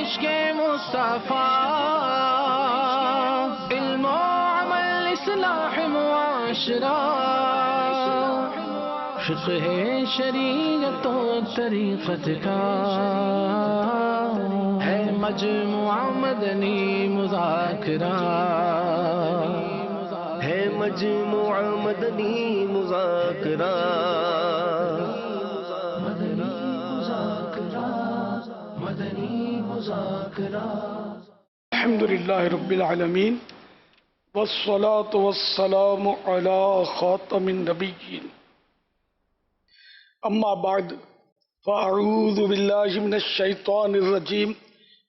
عشق مصطفیٰ، علم و عمل اصلاح معاشرہ، فقہ شریعت و طریقت کا ہے مجموعہ مدنی مذاکرہ، ہے مجموعہ مدنی مذاکرہ، مدنی مذاکرہ۔ الحمدللہ رب العالمین، والصلاة والسلام علی خاتم النبیین، اما بعد، فاعوذ باللہ من الشیطان الرجیم،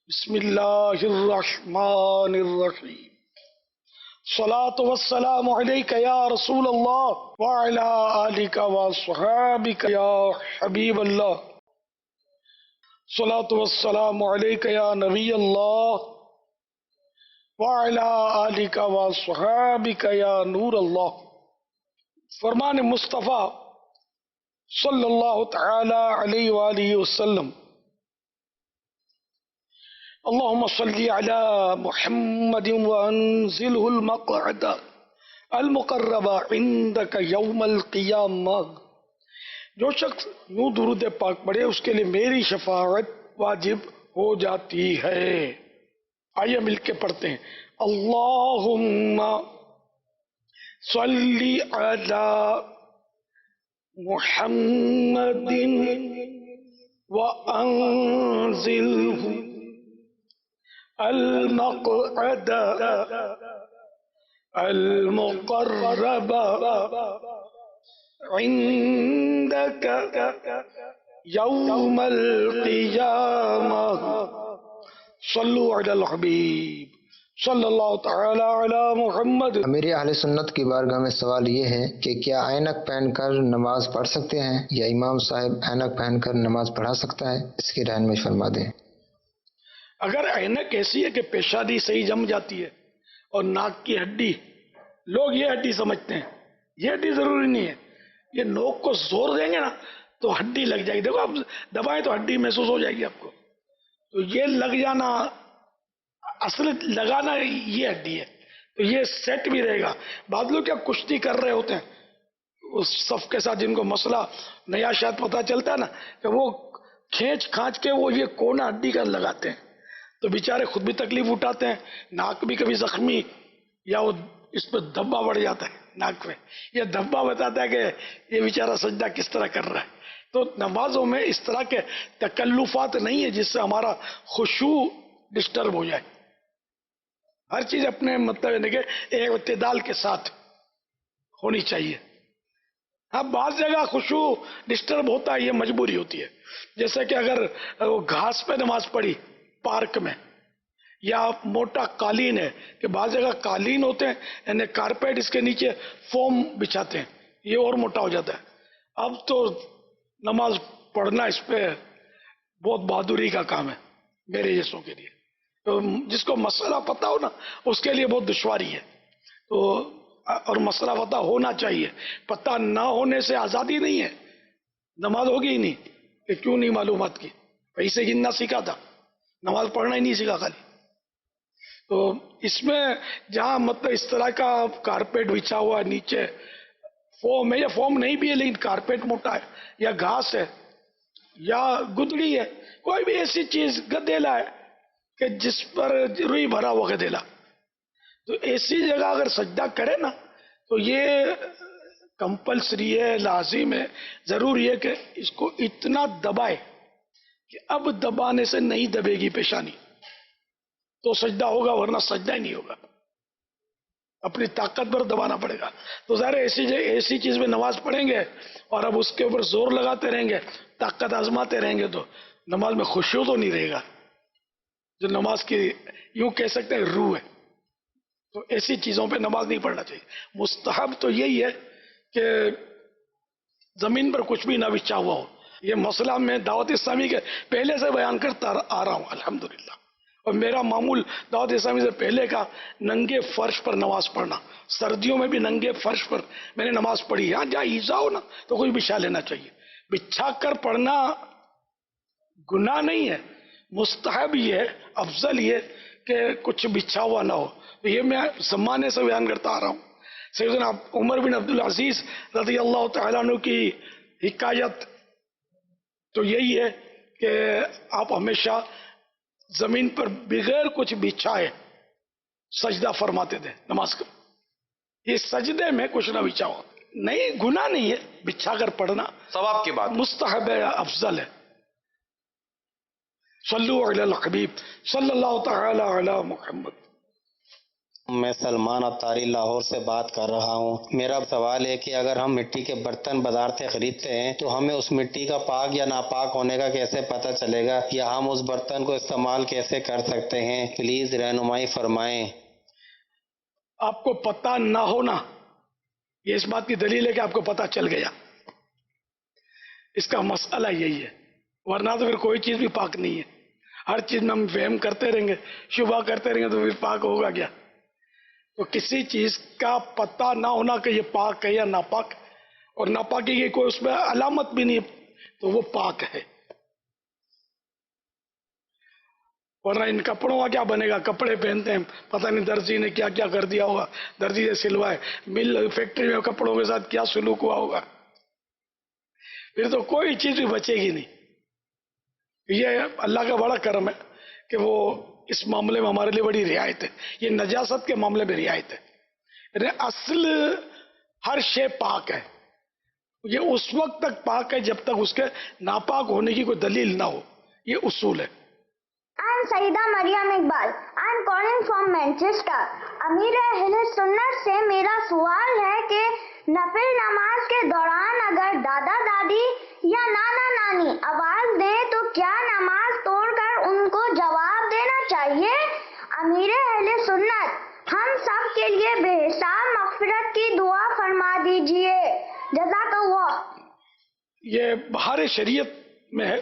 بسم اللہ الرحمن الرحیم۔ الصلاة والسلام علیک یا رسول اللہ وعلی آلک وصحابک یا حبیب اللہ، الصلاة والسلام علیک یا نبی اللہ وعلی آلک وصحابک یا نور اللہ۔ فرمان مصطفیٰ صلی اللہ تعالی علیہ وآلہ وسلم، اللہم صلی علی محمد وانزلہ المقعد المقرب عندک یوم القیامہ۔ جو شخص یوں درود پاک پڑھے اس کے لیے میری شفاعت واجب ہو جاتی ہے۔ آئیے مل کے پڑھتے ہیں، اللہم صلی علی محمد وانزلہ المقعد المقرب عندك يوم القيامة، صلوا على الحبيب صلی اللہ تعالی علی محمد۔ میرے اہل سنت کی بارگاہ میں سوال یہ ہے کہ کیا اینک پہن کر نماز پڑھ سکتے ہیں یا امام صاحب اینک پہن کر نماز پڑھا سکتا ہے؟ اس کی رہنمائی فرما دیں۔ اگر اینک ایسی ہے کہ پیشانی صحیح جم جاتی ہے اور ناک کی ہڈی، لوگ یہ ہڈی سمجھتے ہیں، یہ ہڈی ضروری نہیں ہے، یہ نوک کو زور دیں گے نا تو ہڈی لگ جائے گی، دیکھو آپ دبائیں تو ہڈی محسوس ہو جائے گی آپ کو، تو یہ لگ جانا، اصل لگانا یہ ہڈی ہے، تو یہ سیٹ بھی رہے گا۔ بعض لوگ کیا کشتی کر رہے ہوتے ہیں اس صف کے ساتھ، جن کو مسئلہ نیا شاید پتہ چلتا ہے نا، کہ وہ کھینچ کھانچ کے وہ یہ کونا ہڈی کا لگاتے ہیں، تو بیچارے خود بھی تکلیف اٹھاتے ہیں، ناک بھی کبھی زخمی، یا وہ اس پہ دھبا بڑھ جاتا ہے ناک پہ، یہ دھبا بتاتا ہے کہ یہ بیچارہ سجدہ کس طرح کر رہا ہے۔ تو نمازوں میں اس طرح کے تکلفات نہیں ہے جس سے ہمارا خشوع ڈسٹرب ہو جائے، ہر چیز اپنے مطلب ہے کہ ایک اعتدال کے ساتھ ہونی چاہیے۔ ہاں بعض جگہ خشوع ڈسٹرب ہوتا ہے، یہ مجبوری ہوتی ہے، جیسے کہ اگر وہ گھاس پہ نماز پڑھی پارک میں، یا موٹا قالین ہے، کہ بعض جگہ قالین ہوتے ہیں یعنی کارپیٹ، اس کے نیچے فوم بچھاتے ہیں، یہ اور موٹا ہو جاتا ہے۔ اب تو نماز پڑھنا اس پہ بہت بہادری کا کام ہے میرے جیسوں کے لیے، تو جس کو مسئلہ پتہ ہو نا اس کے لیے بہت دشواری ہے، تو اور مسئلہ پتہ ہونا چاہیے، پتہ نہ ہونے سے آزادی نہیں ہے، نماز ہوگی ہی نہیں، کہ کیوں نہیں معلومات کی، پیسے گننا سیکھا تھا، نماز پڑھنا ہی نہیں سیکھا خالی۔ تو اس میں جہاں مطلب اس طرح کا کارپیٹ بچھا ہوا ہے، نیچے فوم ہے یا فوم نہیں بھی ہے لیکن کارپیٹ موٹا ہے، یا گھاس ہے یا گدڑی ہے، کوئی بھی ایسی چیز، گدیلا ہے کہ جس پر روئی بھرا ہوا گدیلا، تو ایسی جگہ اگر سجدہ کرے نا تو یہ کمپلسری ہے، لازم ہے، ضروری ہے کہ اس کو اتنا دبائے کہ اب دبانے سے نہیں دبے گی پیشانی تو سجدہ ہوگا، ورنہ سجدہ ہی نہیں ہوگا، اپنی طاقت پر دبانا پڑے گا۔ تو ظاہر ایسی چیز میں نماز پڑھیں گے اور اب اس کے اوپر زور لگاتے رہیں گے، طاقت آزماتے رہیں گے، تو نماز میں خشوع تو نہیں رہے گا، جو نماز کی یوں کہہ سکتے ہیں روح ہے۔ تو ایسی چیزوں پہ نماز نہیں پڑھنا چاہیے۔ مستحب تو یہی ہے کہ زمین پر کچھ بھی نہ بچھا ہوا ہو، یہ مسئلہ میں دعوت اسلامی کے پہلے سے بیان کرتا آ رہا ہوں الحمدللہ، اور میرا معمول دعوت اسلامی سے پہلے کا ننگے فرش پر نماز پڑھنا، سردیوں میں بھی ننگے فرش پر میں نے نماز پڑھی ہے۔ ہاں جہاں ایزا ہو نا تو کوئی بچھا لینا چاہیے، بچھا کر پڑھنا گناہ نہیں ہے، مستحب یہ ہے، افضل یہ کہ کچھ بچھا ہوا نہ ہو. تو یہ میں زمانے سے بیان کرتا آ رہا ہوں. سیدنا عمر بن عبدالعزیز رضی اللہ تعالیٰ عنہ کی حکایت تو یہی ہے کہ آپ ہمیشہ زمین پر بغیر کچھ بچھائے سجدہ فرماتے تھے نماز کا. یہ سجدے میں کچھ نہ بچھا ہو، نہیں گناہ نہیں ہے بچھا کر پڑھنا، ثواب کی بات. مستحب ہے، افضل ہے. صلو علی الحبیب صلی اللہ تعالی علی محمد. میں سلمان اتاری لاہور سے بات کر رہا ہوں. میرا سوال ہے کہ اگر ہم مٹی کے برتن بازار سے خریدتے ہیں تو ہمیں اس مٹی کا پاک یا ناپاک ہونے کا کیسے پتہ چلے گا، یا ہم اس برتن کو استعمال کیسے کر سکتے ہیں؟ پلیز رہنمائی فرمائیں. آپ کو پتہ نہ ہونا یہ اس بات کی دلیل ہے کہ آپ کو پتہ چل گیا. اس کا مسئلہ یہی ہے، ورنہ تو پھر کوئی چیز بھی پاک نہیں ہے. ہر چیز میں ہم وہم کرتے رہیں گے، شبہ کرتے رہیں گے تو پھر پاک ہوگا کیا؟ تو کسی چیز کا پتہ نہ ہونا کہ یہ پاک ہے یا ناپاک، اور ناپاکی کی کوئی اس میں علامت بھی نہیں تو وہ پاک ہے. ورنہ ان کپڑوں کا کیا بنے گا؟ کپڑے پہنتے ہیں، پتہ نہیں درزی نے کیا کیا کر دیا ہوگا، درزی نے سلوائے، مل فیکٹری میں کپڑوں کے ساتھ کیا سلوک ہوا ہوگا، پھر تو کوئی چیز بھی بچے گی نہیں. یہ اللہ کا بڑا کرم ہے کہ وہ اس معاملے میں ہمارے لیے بڑی رعایت ہے. یہ نجاست کے معاملے میں رعایت ہے. یعنی اصل ہر شے پاک ہے، یہ اس وقت تک پاک ہے جب تک اس کے ناپاک ہونے کی کوئی دلیل نہ ہو. یہ اصول ہے. I'm Syeda Maryam Iqbal. I'm calling from Manchester. امیر اہل سنت سے میرا سوال ہے کہ نفل نماز کے دوران اگر دادا دادی یا نانا نانی آواز دیں تو کیا نماز توڑ کر ان کو جواب دینا چاہیے؟ امیر اہل سنت ہم سب کے لیے بے حساب مغفرت کی دعا فرما دیجئے. جزاک اللہ. یہ بہار شریعت میں ہے.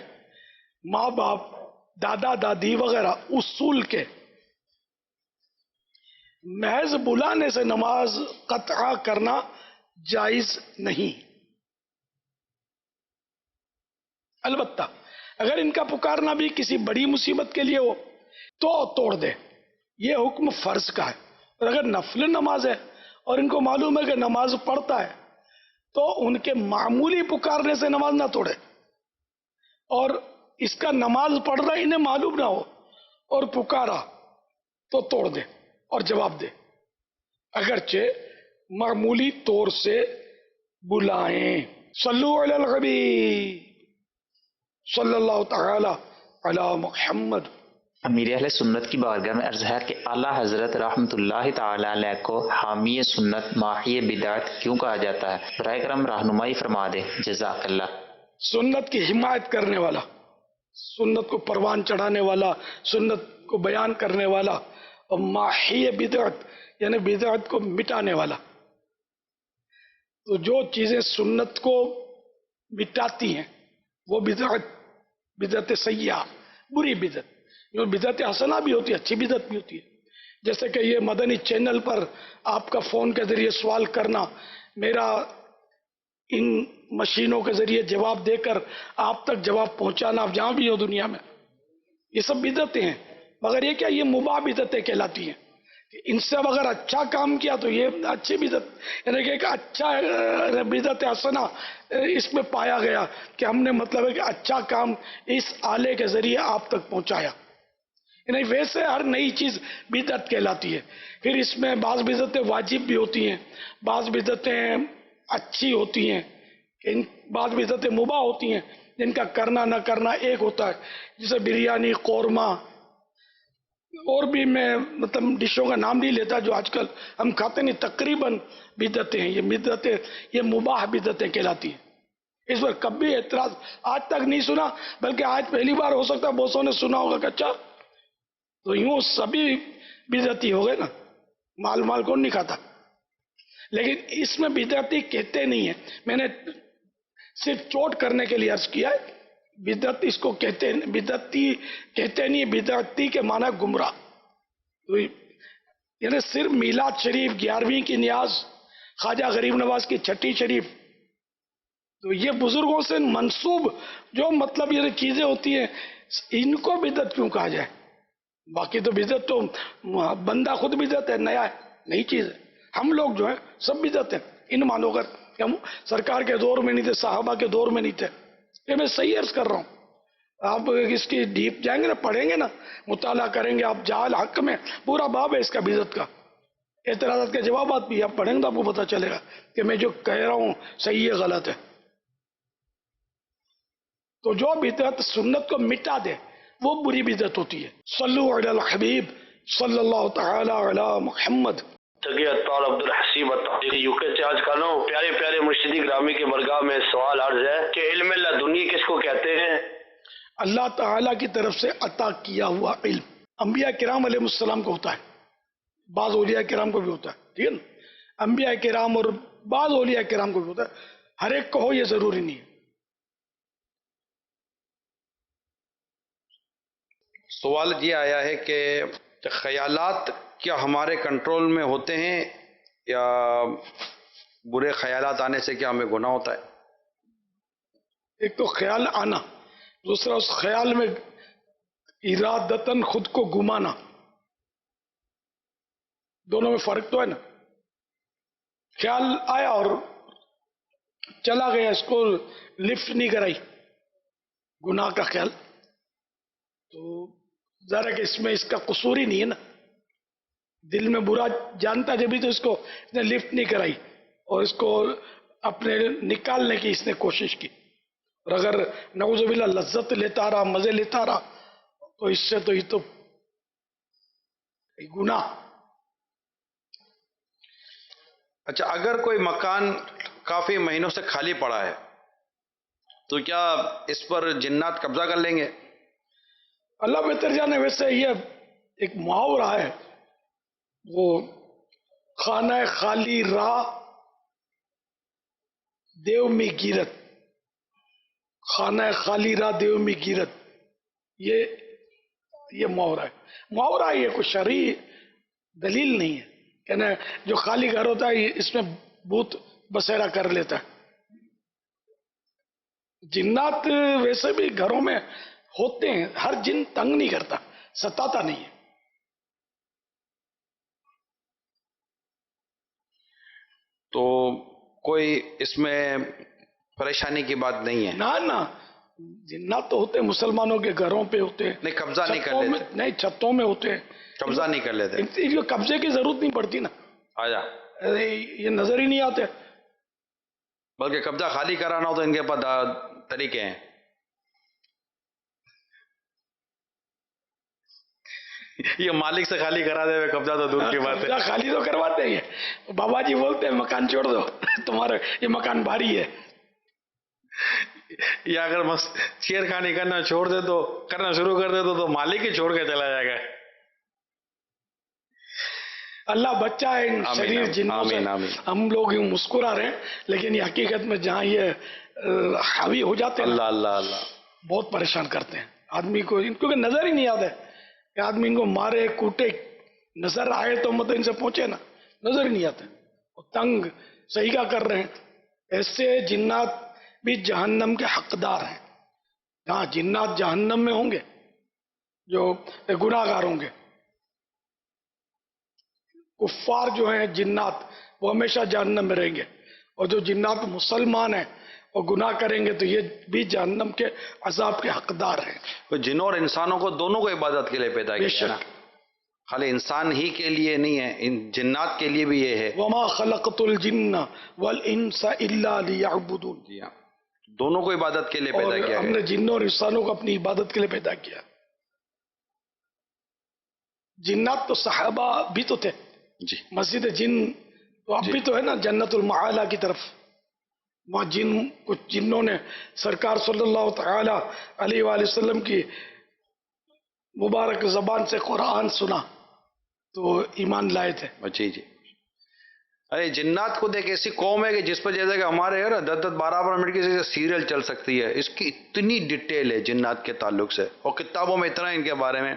ماں باپ، دادا دادی وغیرہ اصول کے محض بلانے سے نماز قطع کرنا جائز نہیں. البتہ اگر ان کا پکارنا بھی کسی بڑی مصیبت کے لیے ہو تو توڑ دے. یہ حکم فرض کا ہے. اور اگر نفل نماز ہے اور ان کو معلوم ہے کہ نماز پڑھتا ہے تو ان کے معمولی پکارنے سے نماز نہ توڑے. اور اس کا نماز پڑھ رہا انہیں معلوم نہ ہو اور پکارا تو توڑ دے اور جواب دے، اگرچہ معمولی طور سے بلائیں. صلو علی الحبیب صلی اللہ تعالی علی محمد. امیر اہل سنت کی بارگاہ میں عرض ہے کہ اعلیٰ حضرت رحمۃ اللہ تعالی علیہ کو حامی سنت ماحی بدعت کیوں کہا جاتا ہے؟ برائے کرم رہنمائی فرما دے. جزاک اللہ. سنت کی حمایت کرنے والا، سنت کو پروان چڑھانے والا، سنت کو بیان کرنے والا، اور ماحی بدعت یعنی بدعت کو مٹانے والا. تو جو چیزیں سنت کو مٹاتی ہیں وہ بدعت سیئہ، بری بدعت. بدعت حسنہ بھی ہوتی ہے، اچھی بدعت بھی ہوتی ہے. جیسے کہ یہ مدنی چینل پر آپ کا فون کے ذریعے سوال کرنا، میرا ان مشینوں کے ذریعے جواب دے کر آپ تک جواب پہنچانا، آپ جہاں بھی ہو دنیا میں، یہ سب بدعتیں ہیں. مگر یہ کیا، یہ مباح بدعتیں کہلاتی ہیں. ان سے اگر اچھا کام کیا تو یہ اچھی بدعت، یعنی کہ ایک اچھا بدعت حسنہ اس میں پایا گیا کہ ہم نے مطلب ہے کہ اچھا کام اس آلے کے ذریعے آپ تک پہنچایا. یعنی ویسے ہر نئی چیز بدعت کہلاتی ہے. پھر اس میں بعض بدعتیں واجب بھی ہوتی ہیں، بعض بدعتیں اچھی ہوتی ہیں، بعض بدعتیں مباح ہوتی ہیں جن کا کرنا نہ کرنا ایک ہوتا ہے. جیسے بریانی، قورمہ، اور بھی میں مطلب ڈشوں کا نام نہیں لیتا جو آج کل ہم کھاتے نہیں، تقریباً بدعتیں ہیں. یہ بدعتیں، یہ مباح بدعتیں کہلاتی ہیں. اس پر کبھی اعتراض آج تک نہیں سنا، بلکہ آج پہلی بار ہو سکتا ہے بہتوں نے سنا ہوگا کہ اچھا تو یوں سبھی بدعتی ہو گئے نا، مال کون نہیں کھاتا. لیکن اس میں بدعتی کہتے نہیں ہیں. میں نے صرف چوٹ کرنے کے لیے عرض کیا ہے. بدعت اس کو کہتے ہیں، بدعتی کہتے نہیں. بدعتی کے معنی گمراہ. یعنی صرف میلاد شریف، 11ویں کی نیاز، خواجہ غریب نواز کی چھٹی شریف، تو یہ بزرگوں سے منسوب جو مطلب یہ چیزیں ہوتی ہیں ان کو بدعت کیوں کہا جائے؟ باقی تو بدعت تو بندہ خود بدعت ہے، نیا ہے، نئی چیز ہے. ہم لوگ جو ہے سب بدعت ہیں ان مانو کر کہ ہم سرکار کے دور میں نہیں تھے، صحابہ کے دور میں نہیں تھے. یہ میں صحیح عرض کر رہا ہوں. آپ اس کی ڈیپ جائیں گے نا، پڑھیں گے نا، مطالعہ کریں گے آپ، جہال حق میں پورا باب ہے اس کا بدعت کا، اعتراضات کے جوابات بھی آپ پڑھیں گے تو آپ کو پتہ چلے گا کہ میں جو کہہ رہا ہوں صحیح ہے غلط ہے. تو جو بدعت سنت کو مٹا دے وہ بری بدعت ہوتی ہے. صلو علی الحبیب صلی اللہ تعالی علی محمد. تقی اطفال عبدالحسیب التحقیقی یوکے سے آج کل پیارے پیارے مرشدی گرامی کے برگاہ میں سوال عرض ہے کہ علم لدنی کس کو کہتے ہیں؟ اللہ تعالیٰ کی طرف سے عطا کیا ہوا علم. انبیاء کرام علیہ السلام کو ہوتا ہے، بعض اولیاء کرام کو بھی ہوتا ہے، ٹھیک ہے نا. انبیاء کرام اور بعض اولیاء کرام کو بھی ہوتا ہے، ہر ایک کو ہو یہ ضروری نہیں ہے. سوال یہ آیا ہے کہ خیالات کیا ہمارے کنٹرول میں ہوتے ہیں یا برے خیالات آنے سے کیا ہمیں گناہ ہوتا ہے؟ ایک تو خیال آنا، دوسرا اس خیال میں ارادتاً خود کو گمانا، دونوں میں فرق تو ہے نا. خیال آیا اور چلا گیا، اس کو لفٹ نہیں کرائی، گناہ کا خیال، تو ذرا کہ اس میں اس کا قصور ہی نہیں ہے نا. دل میں برا جانتا جبھی تو اس کو اس نے لفٹ نہیں کرائی اور اس کو اپنے نکالنے کی اس نے کوشش کی. اور اگر نعوذ باللہ لذت لیتا رہا، مزے لیتا رہا، تو اس سے تو یہ تو گناہ. اچھا، اگر کوئی مکان کافی مہینوں سے خالی پڑا ہے تو کیا اس پر جنات قبضہ کر لیں گے؟ اللہ بہتر جانے. ویسے یہ ایک محاورہ ہے، وہ خانہ خالی راہ دیو میں گیرت، خانہ خالی راہ دیو میں گیرت، یہ محاورہ ہے. محاورہ یہ کوئی شرعی دلیل نہیں ہے کہ نا جو خالی گھر ہوتا ہے اس میں بھوت بسیرا کر لیتا ہے. جنات ویسے بھی گھروں میں ہوتے ہیں، ہر جن تنگ نہیں کرتا، ستاتا نہیں ہے. تو کوئی اس میں پریشانی کی بات نہیں ہے؟ نہ جنات تو ہوتے ہیں، مسلمانوں کے گھروں پہ ہوتے ہیں. نہیں، قبضہ نہیں کر لیتے؟ نہیں، چھتوں میں ہوتے ہیں. قبضہ نہیں کر لیتے؟ ان کو قبضے کی ضرورت نہیں پڑتی نا، آجا یہ نظر ہی نہیں آتے. بلکہ قبضہ خالی کرانا ہو تو ان کے پاس طریقے ہیں. یہ مالک سے خالی کرا دے قبضہ تو دور کی بات ہے. قبضہ خالی تو کرواتے ہیں. بابا جی بولتے ہیں مکان چھوڑ دو، تمہارا یہ مکان بھاری ہے. یا اگر چھیڑ خانی کرنا چھوڑ دے تو، کرنا شروع کر دے تو مالک ہی چھوڑ کے چلا جائے گا. اللہ بچہ ہے شریر جنوں سے. ہم لوگ یوں مسکرا رہے ہیں لیکن یہ حقیقت میں جہاں یہ حاوی ہو جاتے ہیں اللہ بہت پریشان کرتے ہیں آدمی کو، کیونکہ نظر ہی نہیں آتا ہے کہ آدمی ان کو مارے کوٹے. نظر آئے تو مطلب ان سے پہنچے نا، نظر ہی نہیں آتے. تنگ صحیح کا کر رہے ہیں. ایسے جنات بھی جہنم کے حقدار ہیں. ہاں، جنات جہنم میں ہوں گے جو گناہ گار ہوں گے. کفار جو ہیں جنات وہ ہمیشہ جہنم میں رہیں گے، اور جو جنات مسلمان ہیں اور گناہ کریں گے تو یہ بھی جہنم کے عذاب کے حقدار ہیں. جنوں اور انسانوں کو دونوں کو عبادت کے لیے پیدا کیا ہے، خالی انسان ہی کے لیے نہیں ہے، ان جنات کے لیے بھی یہ ہے. وَمَا خَلَقْتُ الْجِنَّ وَالْإِنسَ إِلَّا لِيَعْبُدُونَ. جی ہاں، دونوں کو عبادت کے لیے پیدا کیا ہے. ہم نے جنوں اور انسانوں کو اپنی عبادت کے لیے پیدا کیا. جنات تو صحابہ بھی تو تھے. جی، مسجد جن تو اب بھی تو ہے نا جنت المعالی کی طرف. وہاں کچھ جنوں نے سرکار صلی اللہ تعالی علیہ وآلہ وسلم کی مبارک زبان سے قرآن سنا تو ایمان لائے تھے. جی. ارے جنات خود ایک ایسی قوم ہے کہ جس پر جیسے کہ ہمارے 10-12 منٹ کی سیریل چل سکتی ہے. اس کی اتنی ڈیٹیل ہے جنات کے تعلق سے، اور کتابوں میں اتنا ان کے بارے میں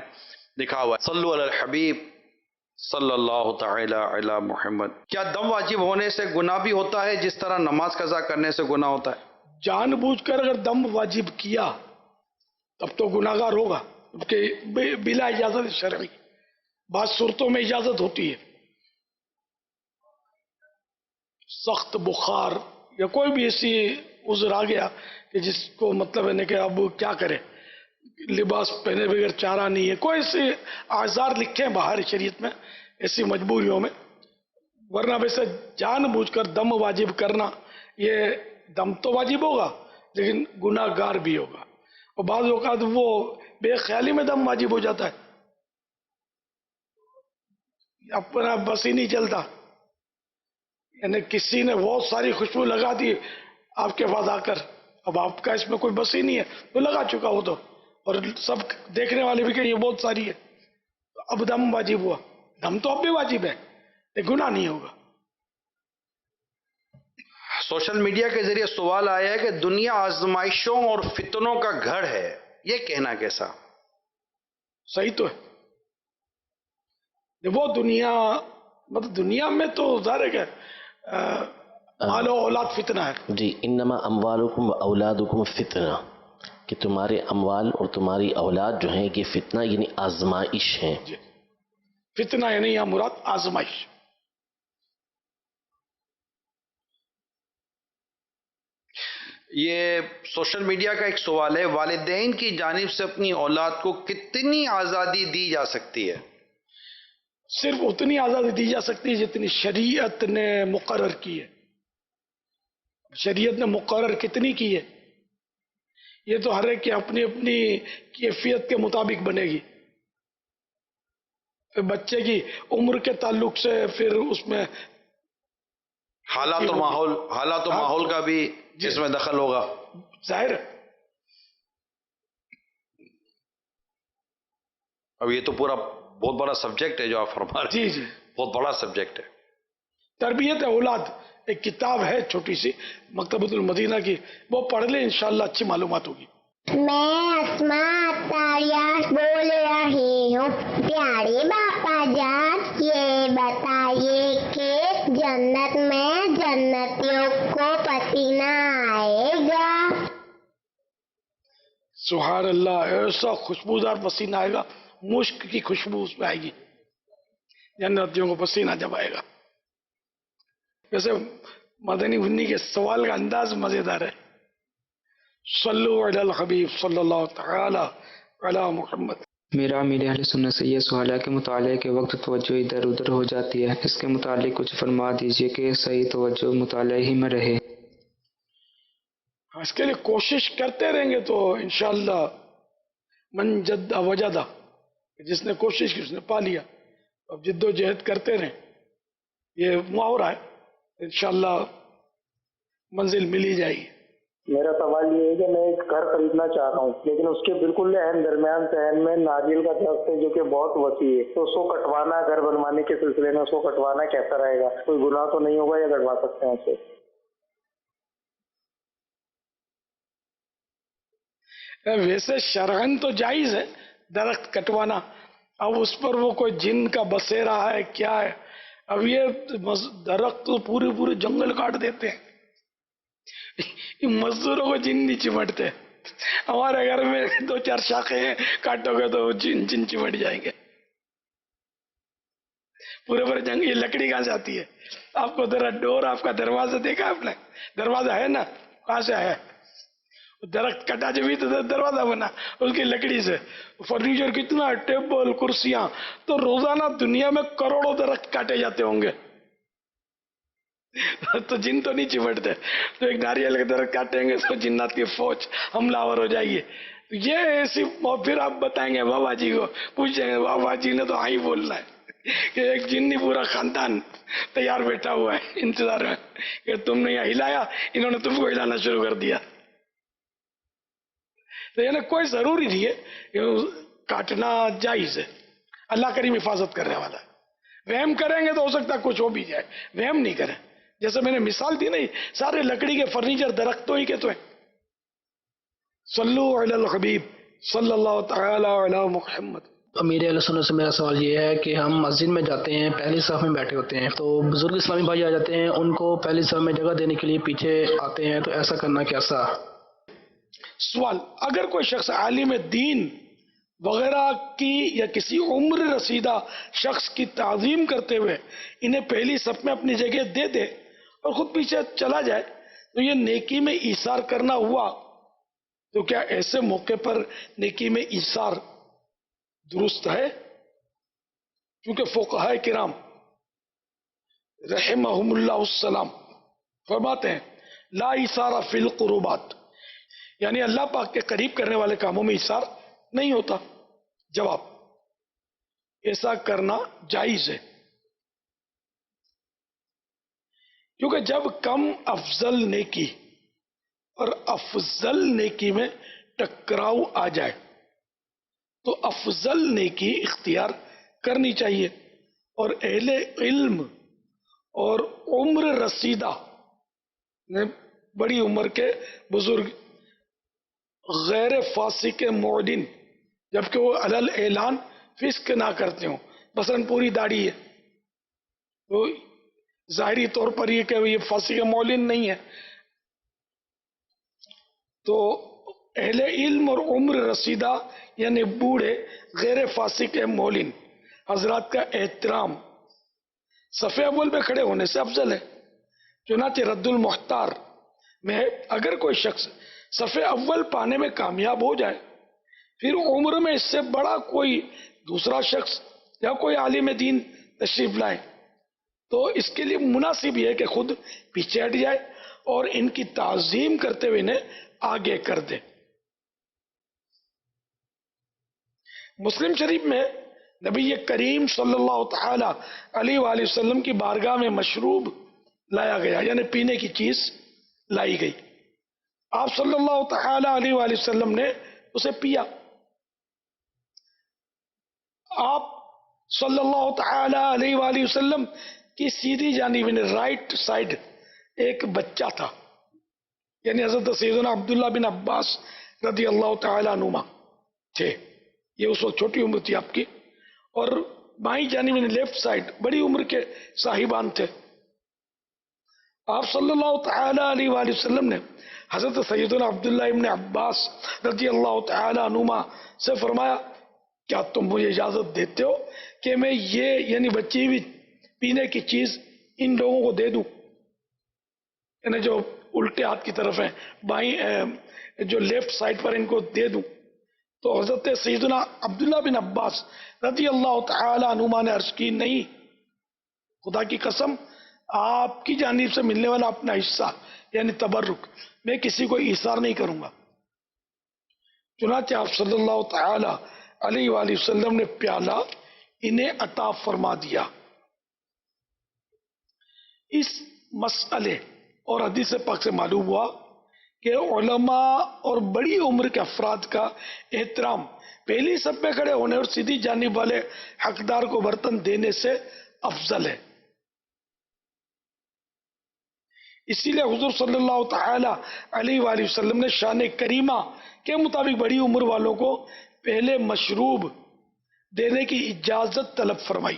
لکھا ہوا ہے. صلو علی الحبیب صلی اللہ تعالی علی محمد. کیا دم واجب ہونے سے گناہ بھی ہوتا ہے جس طرح نماز قضا کرنے سے گناہ ہوتا ہے؟ جان بوجھ کر اگر دم واجب کیا تب تو گناہگار ہوگا، کہ بلا اجازت شرعی. بعض صورتوں میں اجازت ہوتی ہے، سخت بخار یا کوئی بھی ایسی عذر آ گیا کہ جس کو مطلب ہے کہ اب کیا کرے، لباس پہنے بغیر چارہ نہیں ہے، کوئی ایسے اعذار لکھے ہیں باہر شریعت میں ایسی مجبوریوں میں. ورنہ ویسے جان بوجھ کر دم واجب کرنا، یہ دم تو واجب ہوگا لیکن گناہ گار بھی ہوگا. اور بعض اوقات وہ بے خیالی میں دم واجب ہو جاتا ہے، اپنا بس ہی نہیں چلتا، یعنی کسی نے بہت ساری خوشبو لگا دی آپ کے پاس آ کر، اب آپ کا اس میں کوئی بس ہی نہیں ہے، تو لگا چکا وہ تو، اور سب دیکھنے والے بھی کہ یہ بہت ساری ہے، اب دم واجب ہوا. دم تو اب بھی واجب ہے، یہ گناہ نہیں ہوگا. سوشل میڈیا کے ذریعے سوال آیا ہے کہ دنیا آزمائشوں اور فتنوں کا گھر ہے، یہ کہنا کیسا؟ صحیح تو ہے. وہ دنیا مطلب دنیا میں تو ظاہر ہے کہ مال و اولاد فتنہ ہے. جی، انما اموالکم و اولادکم فتنہ، کہ تمہارے اموال اور تمہاری اولاد جو ہیں یہ فتنہ یعنی آزمائش ہیں. جی، فتنہ یعنی یہاں مراد آزمائش. یہ سوشل میڈیا کا ایک سوال ہے، والدین کی جانب سے اپنی اولاد کو کتنی آزادی دی جا سکتی ہے؟ صرف اتنی آزادی دی جا سکتی ہے جتنی شریعت نے مقرر کی ہے. شریعت نے مقرر کتنی کی ہے یہ تو ہر ایک کی اپنی اپنی کیفیت کے مطابق بنے گی. پھر بچے کی عمر کے تعلق سے پھر اس میں حالات و ماحول کا بھی جس میں دخل ہوگا. ظاہر ہے. اب یہ تو پورا بہت بڑا سبجیکٹ ہے جو آپ فرما رہے ہیں. جی بہت بڑا سبجیکٹ ہے. تربیت اولاد ایک کتاب ہے چھوٹی سی مکتبۃ المدینہ کی، وہ پڑھ لیں انشاءاللہ اچھی معلومات ہوگی. میں اسماء اطہریہ بول رہی ہوں. پیارے باپا جان، یہ بتائیے کہ جنت میں جنتیوں کو پسینہ آئے گا؟ سبحان اللہ، ایسا خوشبودار پسینہ آئے گا، مشک کی خوشبو اس میں آئے گی جنتیوں کو پسینہ جب آئے گا. ویسے مدنی بھنی کے سوال کا انداز مزیدار ہے. صلو علی الحبیب صلی اللہ تعالی علی محمد. میرا امیر اہل سنت سے یہ سوال ہے کہ مطالعے کے وقت توجہ ادھر ادھر ہو جاتی ہے، اس کے متعلق کچھ فرما دیجئے کہ صحیح توجہ مطالعے ہی میں رہے. اس کے لیے کوشش کرتے رہیں گے تو انشاءاللہ من جد وجدہ، جس نے کوشش کی اس نے پا لیا. اب جد و جہد کرتے رہیں، یہ محاورہ ہے، انشاءاللہ منزل ملی جائے گی. میرا سوال یہ ہے کہ میں ایک گھر خریدنا چاہ رہا ہوں، لیکن اس کے بالکل درمیان صحن میں ناریل کا درخت ہے جو کہ بہت وسیع ہے، تو اس کو کٹوانا، گھر بنوانے کے سلسلے میں اس کو کٹوانا کیسا رہے گا؟ کوئی گناہ تو نہیں ہوگا یا کٹوا سکتے ہیں اسے؟ ویسے شرعاً تو جائز ہے درخت کٹوانا. اب اس پر وہ کوئی جن کا بسیرا ہے کیا ہے؟ اب یہ درخت تو پورے جنگل کاٹ دیتے ہیں، مزدوروں کو جن نہیں چمٹتے. ہمارے گھر میں 2-4 شاخیں کاٹو گے تو جن چمٹ جائیں گے. پورے جنگ. یہ لکڑی کہاں سے آتی ہے؟ آپ کو ذرا ڈور، آپ کا دروازہ دیکھا آپ نے؟ دروازہ ہے نا، کہاں سے آیا؟ درخت کٹا جب تو دروازہ بنا اس کی لکڑی سے. فرنیچر کتنا، ٹیبل، کرسیاں، تو روزانہ دنیا میں کروڑوں درخت کاٹے جاتے ہوں گے، تو جن تو نہیں چمٹتے. تو ایک ناریل کے درخت کاٹیں گے تو جنات کی فوج حملہ آور ہو جائے گی. یہ ایسی، پھر آپ بتائیں گے بابا جی کو، پوچھیں گے بابا جی نے تو ہاں ہی بولنا ہے کہ ایک جنی پورا خاندان تیار بیٹھا ہوا ہے انتظار میں کہ تم نے یہاں ہلایا، انہوں نے تم کو ہلانا شروع کر دیا. تو یعنی کوئی ضروری نہیں ہے، کاٹنا جائز ہے. اللہ کریم حفاظت کرنے والا ہے. وہم کریں گے تو ہو سکتا ہے کچھ ہو بھی جائے، وہم نہیں کریں. جیسے میں نے مثال دی نہیں، سارے لکڑی کے فرنیچر درختوں ہی کے تو ہیں. صلو علی الحبیب صلی اللہ تعالی علی محمد. امیر اہل سنت سے میرا سوال یہ ہے کہ ہم مسجد میں جاتے ہیں، پہلی صف میں بیٹھے ہوتے ہیں، تو بزرگ اسلامی بھائی آ جاتے ہیں، ان کو پہلی صف میں جگہ دینے کے لیے پیچھے آتے ہیں، تو ایسا کرنا کیسا؟ سوال، اگر کوئی شخص عالم دین وغیرہ کی یا کسی عمر رسیدہ شخص کی تعظیم کرتے ہوئے انہیں پہلی صف میں اپنی جگہ دے دے اور خود پیچھے چلا جائے تو یہ نیکی میں ایثار کرنا ہوا؟ تو کیا ایسے موقع پر نیکی میں ایثار درست ہے؟ کیونکہ فقہاء کرام رحمہم اللہ السلام فرماتے ہیں لا ایثار فی القربات، یعنی اللہ پاک کے قریب کرنے والے کاموں میں ایثار نہیں ہوتا۔ جواب، ایسا کرنا جائز ہے، کیونکہ جب کم افضل نیکی اور افضل نیکی میں ٹکراؤ آ جائے تو افضل نیکی اختیار کرنی چاہیے، اور اہل علم اور عمر رسیدہ بڑی عمر کے بزرگ غیر فاسق معلن، جبکہ وہ علل اعلان فسق نہ کرتے ہوں، مثلا پوری داڑھی ہے تو ظاہری طور پر یہ کہ یہ فاسق معلن نہیں ہے، تو اہل علم اور عمر رسیدہ یعنی بوڑھے غیر فاسق معلن حضرات کا احترام صف اول میں کھڑے ہونے سے افضل ہے۔ چنانچہ رد المختار میں اگر کوئی شخص صف اول پانے میں کامیاب ہو جائے، پھر عمر میں اس سے بڑا کوئی دوسرا شخص یا کوئی عالم دین تشریف لائے تو اس کے لیے مناسب یہ ہے کہ خود پیچھے ہٹ جائے اور ان کی تعظیم کرتے ہوئے انہیں آگے کر دے۔ مسلم شریف میں نبی کریم صلی اللہ تعالی علیہ وآلہ وسلم کی بارگاہ میں مشروب لایا گیا، یعنی پینے کی چیز لائی گئی، آپ صلی اللہ تعالی علیہ وآلہ وسلم نے اسے پیا۔ آپ صلی اللہ تعالی علیہ وآلہ وسلم کی سیدھی جانب یعنی رائٹ سائڈ ایک بچہ تھا، یعنی حضرت سیدنا عبداللہ بن عباس رضی اللہ تعالی عنہما تھے، یہ اس وقت چھوٹی عمر تھی آپ کی، اور بائیں جانب یعنی لیفٹ سائڈ بڑی عمر کے صاحبان تھے۔ آپ صلی اللہ تعالی علیہ وآلہ وسلم نے حضرت سیدنا عبداللہ ابن عباس رضی اللہ تعالی عنہما سے فرمایا کیا تم مجھے اجازت دیتے ہو کہ میں یہ یعنی بچی ہوئی پینے کی چیز ان لوگوں کو دے دوں، یعنی جو الٹے ہاتھ کی طرف ہیں، بائیں جو لیفٹ سائڈ پر ان کو دے دوں؟ تو حضرت سیدنا عبداللہ بن عباس رضی اللہ تعالی عنہما نے عرض کی نہیں، خدا کی قسم آپ کی جانب سے ملنے والا اپنا حصہ یعنی تبرک میں کسی کو ایثار نہیں کروں گا۔ چنانچہ آپ صلی اللہ تعالی علیہ وآلہ وسلم نے پیالہ انہیں عطا فرما دیا۔ اس مسئلے اور حدیث پاک سے معلوم ہوا کہ علماء اور بڑی عمر کے افراد کا احترام پہلی صف میں کھڑے ہونے اور سیدھی جانب والے حقدار کو برتن دینے سے افضل ہے۔ اسی لیے حضور صلی اللہ تعالی علیہ وآلہ وسلم نے شان کریمہ کے مطابق بڑی عمر والوں کو پہلے مشروب دینے کی اجازت طلب فرمائی۔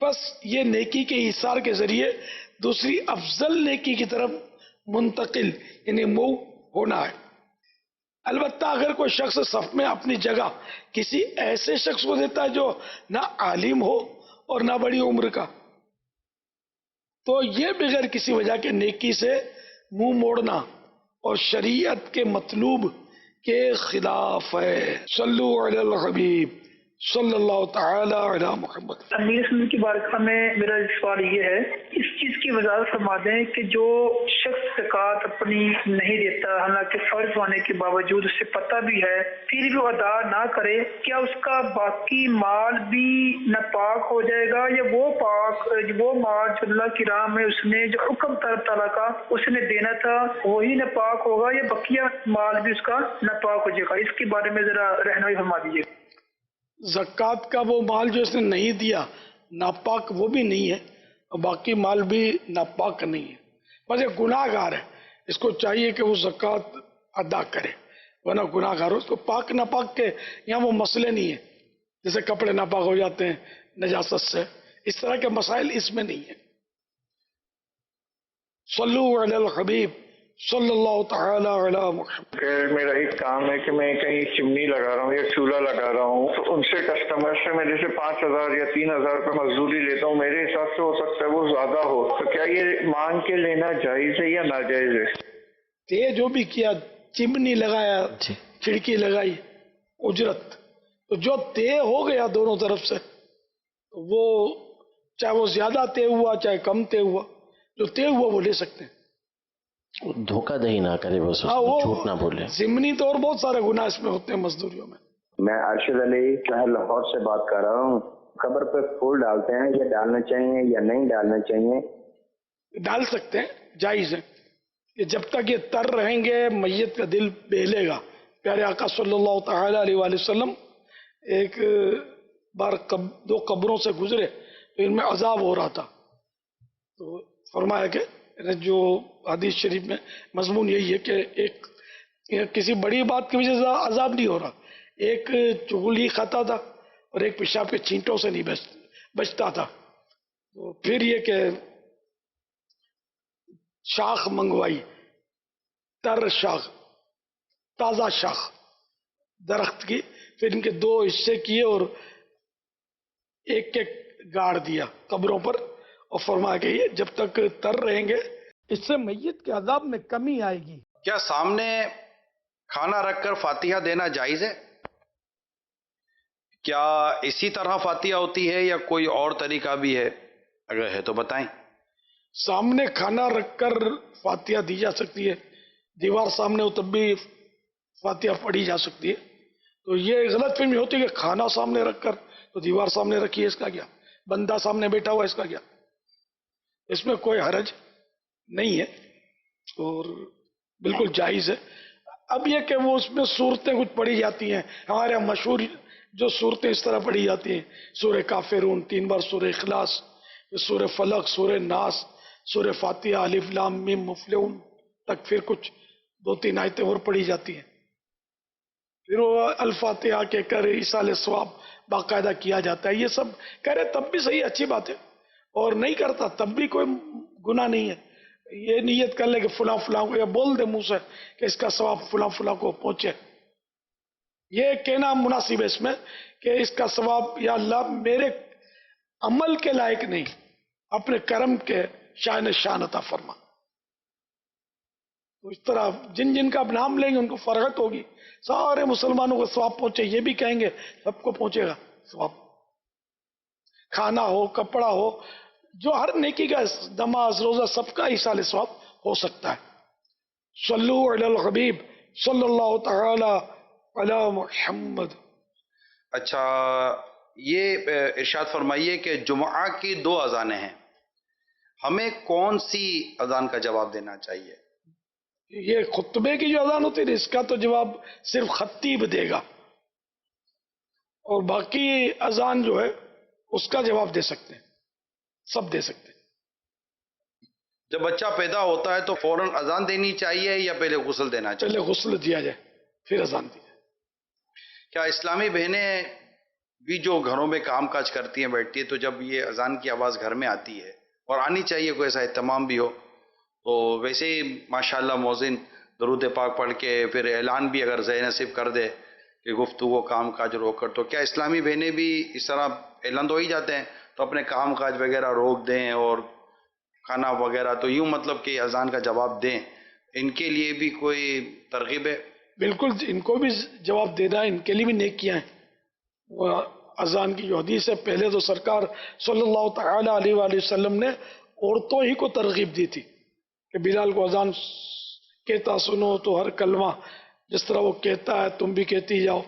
بس یہ نیکی کے ایثار کے ذریعے دوسری افضل نیکی کی طرف منتقل یعنی موو ہونا ہے۔ البتہ اگر کوئی شخص صف میں اپنی جگہ کسی ایسے شخص کو دیتا ہے جو نہ عالم ہو اور نہ بڑی عمر کا، تو یہ بغیر کسی وجہ کے نیکی سے منہ موڑنا اور شریعت کے مطلوب کے خلاف ہے۔ صلو علی الحبیب صلی اللہ تعالی علی محمد۔ امیر سنت کی بارگاہ میں میرا سوال یہ ہے، اس چیز کی وضاحت فرما دیں کہ جو شخص زکوٰۃ اپنی نہیں دیتا حالانکہ فرض ہونے کے باوجود اسے پتہ بھی ہے پھر بھی وہ ادا نہ کرے، کیا اس کا باقی مال بھی ناپاک ہو جائے گا، یا وہ مال جو اللہ کی راہ میں اس نے جو حکم تعالیٰ کا اس نے دینا تھا وہی ناپاک ہوگا، یا بقیہ مال بھی اس کا ناپاک ہو جائے گا؟ اس کے بارے میں ذرا رہنمائی فرما دیجیے۔ زکوٰۃ کا وہ مال جو اس نے نہیں دیا ناپاک وہ بھی نہیں ہے اور باقی مال بھی ناپاک نہیں ہے، بس یہ گناہ گار ہے، اس کو چاہیے کہ وہ زکوٰۃ ادا کرے، ورنہ گناہ گار ہو۔ اس کو پاک ناپاک کے یہاں وہ مسئلے نہیں ہیں، جیسے کپڑے ناپاک ہو جاتے ہیں نجاست سے، اس طرح کے مسائل اس میں نہیں ہیں۔ صلو علی الحبیب صلی اللہ تعالی علی محمد. میرا ایک کام ہے کہ میں کہیں چمنی لگا رہا ہوں یا چولہا لگا رہا ہوں، تو ان سے کسٹمر سے میں جیسے 5,000 یا 3,000 روپے مزدوری لیتا ہوں، میرے حساب سے ہو سکتا ہے وہ زیادہ ہو، تو کیا یہ مانگ کے لینا جائز ہے یا ناجائز ہے؟ یہ جو بھی کیا، چمنی لگایا، کھڑکی لگائی، اجرت، تو جو طے ہو گیا دونوں طرف سے، وہ چاہے وہ زیادہ طے ہوا چاہے کم طے ہوا، جو طے ہوا وہ لے سکتے ہیں. دھوکہ دہی نہ کرے، بس جھوٹ نہ بولے. ضمنی طور بہت سارے گناہ اس میں ہوتے ہیں مزدوریوں میں. میں ارشد علی شہر لاہور سے بات کر رہا ہوں. قبر پہ پھول ڈالتے ہیں، یہ ڈالنا چاہیے یا نہیں ڈالنا چاہیے؟ ڈال سکتے ہیں، جائز ہے. کہ جب تک یہ تر رہیں گے میت کا دل بہلے گا. پیارے آقا صلی اللہ تعالی علیہ وآلہ وسلم ایک بار دو قبروں سے گزرے تو ان میں عذاب ہو رہا تھا، تو فرمایا کہ جو حدیث شریف میں مضمون یہی ہے کہ ایک کسی بڑی بات کی وجہ سے عذاب نہیں ہو رہا، ایک چغل ہی کھاتا تھا اور ایک پیشاب کے چھینٹوں سے نہیں بچتا تھا. تو پھر یہ کہ شاخ منگوائی، تر شاخ، تازہ شاخ درخت کی، پھر ان کے دو حصے کیے اور ایک ایک گاڑ دیا قبروں پر، اور فرمایا کہ یہ جب تک تر رہیں گے اس سے میت کے عذاب میں کمی آئے گی. کیا سامنے کھانا رکھ کر فاتحہ دینا جائز ہے؟ کیا اسی طرح فاتحہ ہوتی ہے یا کوئی اور طریقہ بھی ہے؟ اگر ہے تو بتائیں. سامنے کھانا رکھ کر فاتحہ دی جا سکتی ہے، دیوار سامنے ہو تب بھی فاتحہ پڑھی جا سکتی ہے. تو یہ غلط فہمی ہوتی ہے کہ کھانا سامنے رکھ کر تو دیوار سامنے رکھی ہے، اس کا کیا؟ بندہ سامنے بیٹھا ہوا، اس کا کیا؟ اس میں کوئی حرج نہیں ہے اور بالکل جائز ہے. اب یہ کہ وہ اس میں صورتیں کچھ پڑھی جاتی ہیں، ہمارے یہاں مشہور جو صورتیں اس طرح پڑھی جاتی ہیں، سورہ کافرون 3 بار، سورہ اخلاص، سورہ فلق، سورہ ناس، سورہ فاتحہ، الف لام میم مفلحون تک، پھر کچھ 2-3 آیتیں اور پڑھی جاتی ہیں، پھر وہ الفاتحہ کے کر ایصال ثواب باقاعدہ کیا جاتا ہے. یہ سب کرے تب بھی صحیح، اچھی بات ہے، اور نہیں کرتا تب بھی کوئی گناہ نہیں ہے. یہ نیت کر لے کہ فلاں فلاں کو، یا بول دے منہ سے کہ اس کا ثواب فلاں فلاں کو پہنچے. یہ کہنا مناسب ہے اس میں کہ اس کا ثواب یا اللہ میرے عمل کے لائق نہیں، اپنے کرم کے شان عطا فرما. تو اس طرح جن جن کا نام لیں گے ان کو فرحت ہوگی، سارے مسلمانوں کو ثواب پہنچے، یہ بھی کہیں گے سب کو پہنچے گا ثواب. کھانا ہو، کپڑا ہو، جو ہر نیکی کا، نماز روزہ سب کا ایصال ثواب ہو سکتا ہے. صلو علی الحبیب صلی اللہ تعالی علی محمد. اچھا، یہ ارشاد فرمائیے کہ جمعہ کی 2 اذانیں ہیں، ہمیں کون سی اذان کا جواب دینا چاہیے؟ یہ خطبے کی جو اذان ہوتی ہے اس کا تو جواب صرف خطیب دے گا، اور باقی اذان جو ہے اس کا جواب دے سکتے ہیں، سب دے سکتے ہیں. جب بچہ پیدا ہوتا ہے تو فوراً اذان دینی چاہیے یا پہلے غسل دینا چاہیے؟ پہلے غسل دیا جائے پھر اذان دی جائے. کیا اسلامی بہنیں بھی جو گھروں میں کام کاج کرتی ہیں بیٹھتی ہیں، تو جب یہ اذان کی آواز گھر میں آتی ہے، اور آنی چاہیے، کوئی ایسا اہتمام بھی ہو، تو ویسے ہی ماشاءاللہ مؤذن درود پاک پڑھ کے پھر اعلان بھی اگر ذہن نصیب کر دے کہ گفتگو کام کاج روک کر، تو کیا اسلامی بہنیں بھی اس طرح اعلان ہو ہی جاتے ہیں تو اپنے کام کاج وغیرہ روک دیں اور کھانا وغیرہ، تو یوں مطلب کہ اذان کا جواب دیں؟ ان کے لیے بھی کوئی ترغیب ہے؟ بالکل، ان کو بھی جواب دینا ہے، ان کے لیے بھی نیکیاں ہیں. وہ اذان کی جو حدیث ہے، پہلے تو سرکار صلی اللہ تعالی علیہ وآلہ وسلم نے عورتوں ہی کو ترغیب دی تھی کہ بلال کو اذان کہتا سنو تو ہر کلمہ جس طرح وہ کہتا ہے تم بھی کہتی جاؤ،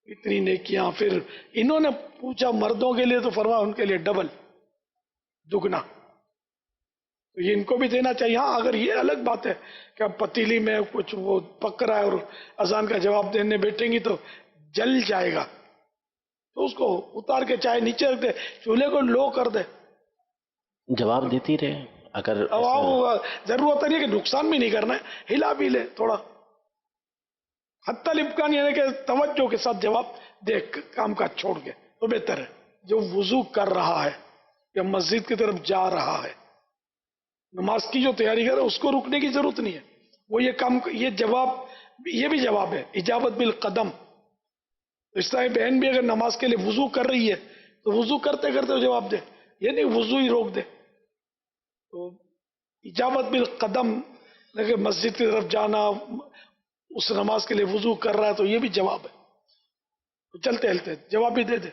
اتنی نیکیاں. پھر انہوں نے پوچھا مردوں کے لیے، تو فرمایا ان کے لیے ڈبل، دگنا. تو یہ ان کو بھی دینا چاہیے. ہاں، اگر یہ الگ بات ہے کہ اب پتیلی میں کچھ وہ پک رہا ہے اور اذان کا جواب دینے بیٹھیں گی تو جل جائے گا، تو اس کو اتار کے چائے نیچے رکھ دے، چولہے کو لو کر دے، جواب دیتی رہے. اگر ضرورت نہیں ہے کہ نقصان بھی نہیں کرنا ہے، ہلا بھی لے تھوڑا، حتی الامکان یعنی کہ توجہ کے ساتھ جواب دے، کام کا چھوڑ کے، تو بہتر ہے. جو وضو کر رہا ہے یا مسجد کی طرف جا رہا ہے، نماز کی جو تیاری کر رہا ہے، اس کو رکنے کی ضرورت نہیں ہے. وہ یہ کام، یہ جواب، یہ بھی جواب ہے اجابت بالقدم. اس طرح بہن بھی اگر نماز کے لیے وضو کر رہی ہے تو وضو کرتے کرتے جواب دے، یہ نہیں وضو ہی روک دے. تو اجابت بالقدم، لیکن مسجد کی طرف جانا، اس نماز کے لیے وضو کر رہا ہے تو یہ بھی جواب ہے. تو چلتے چلتے جواب بھی دے دے.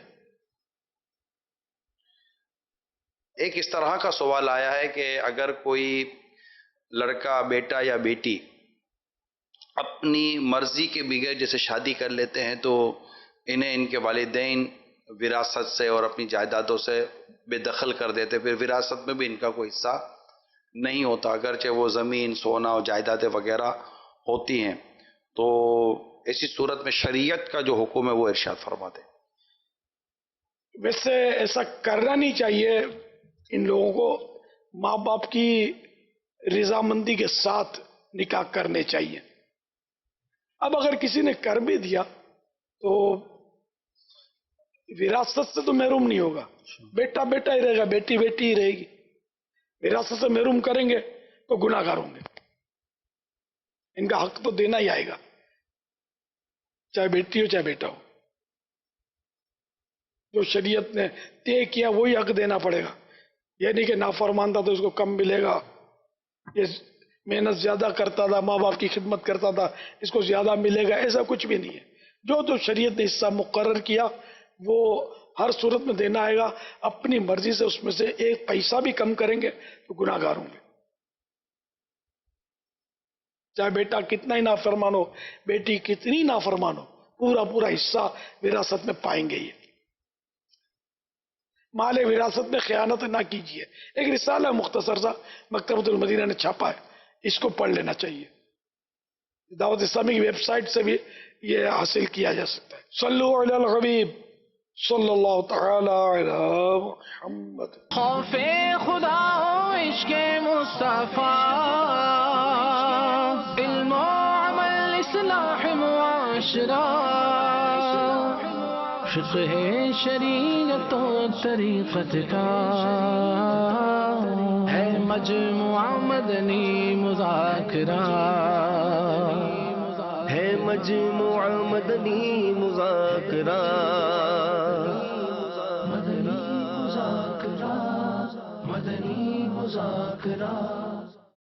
ایک اس طرح کا سوال آیا ہے کہ اگر کوئی لڑکا، بیٹا یا بیٹی اپنی مرضی کے بغیر جیسے شادی کر لیتے ہیں تو انہیں ان کے والدین وراثت سے اور اپنی جائیدادوں سے بے دخل کر دیتے، پھر وراثت میں بھی ان کا کوئی حصہ نہیں ہوتا، اگرچہ وہ زمین، سونا اور جائیدادیں وغیرہ ہوتی ہیں. تو ایسی صورت میں شریعت کا جو حکم ہے وہ ارشاد فرما دیں. ویسے ایسا کرنا نہیں چاہیے. ان لوگوں کو ماں باپ کی رضامندی کے ساتھ نکاح کرنے چاہیے. اب اگر کسی نے کر بھی دیا تو وراثت سے تو محروم نہیں ہوگا، بیٹا بیٹا ہی رہے گا، بیٹی بیٹی ہی رہے گی. وراثت سے محروم کریں گے تو گناہ گار ہوں گے. ان کا حق تو دینا ہی آئے گا، چاہے بیٹی ہو چاہے بیٹا ہو. جو شریعت نے طے کیا وہی حق دینا پڑے گا. یہ نہیں کہ نافرمان تھا تو اس کو کم ملے گا، یہ محنت زیادہ کرتا تھا، ماں باپ کی خدمت کرتا تھا، اس کو زیادہ ملے گا، ایسا کچھ بھی نہیں ہے. جو شریعت نے حصہ مقرر کیا وہ ہر صورت میں دینا آئے گا. اپنی مرضی سے اس میں سے ایک پیسہ بھی کم کریں گے تو گناہ گار ہوں گے. چاہے بیٹا کتنا ہی نافرمان ہو، بیٹی کتنی نافرمان ہو، پورا پورا حصہ وراثت میں پائیں گے. یہ مال وراثت میں خیانت نہ کیجیے. ایک رسالہ مختصر سا مکتبۃ المدینہ نے چھاپا ہے، اس کو پڑھ لینا چاہیے. دعوت اسلامی کی ویب سائٹ سے بھی یہ حاصل کیا جا سکتا ہے. صلو علی الحبیب صلی اللہ تعالی علی محمد. خوف خدا و عشق مصطفیٰ، علم و عمل اصلاح معاشرہ، فقہ شریعت و طریقت کا ہے مجموعہ مدنی مذاکرہ، ہے مجموعہ مدنی مذاکرہ. مدنی مذاکرہ، مدنی مذاکرہ.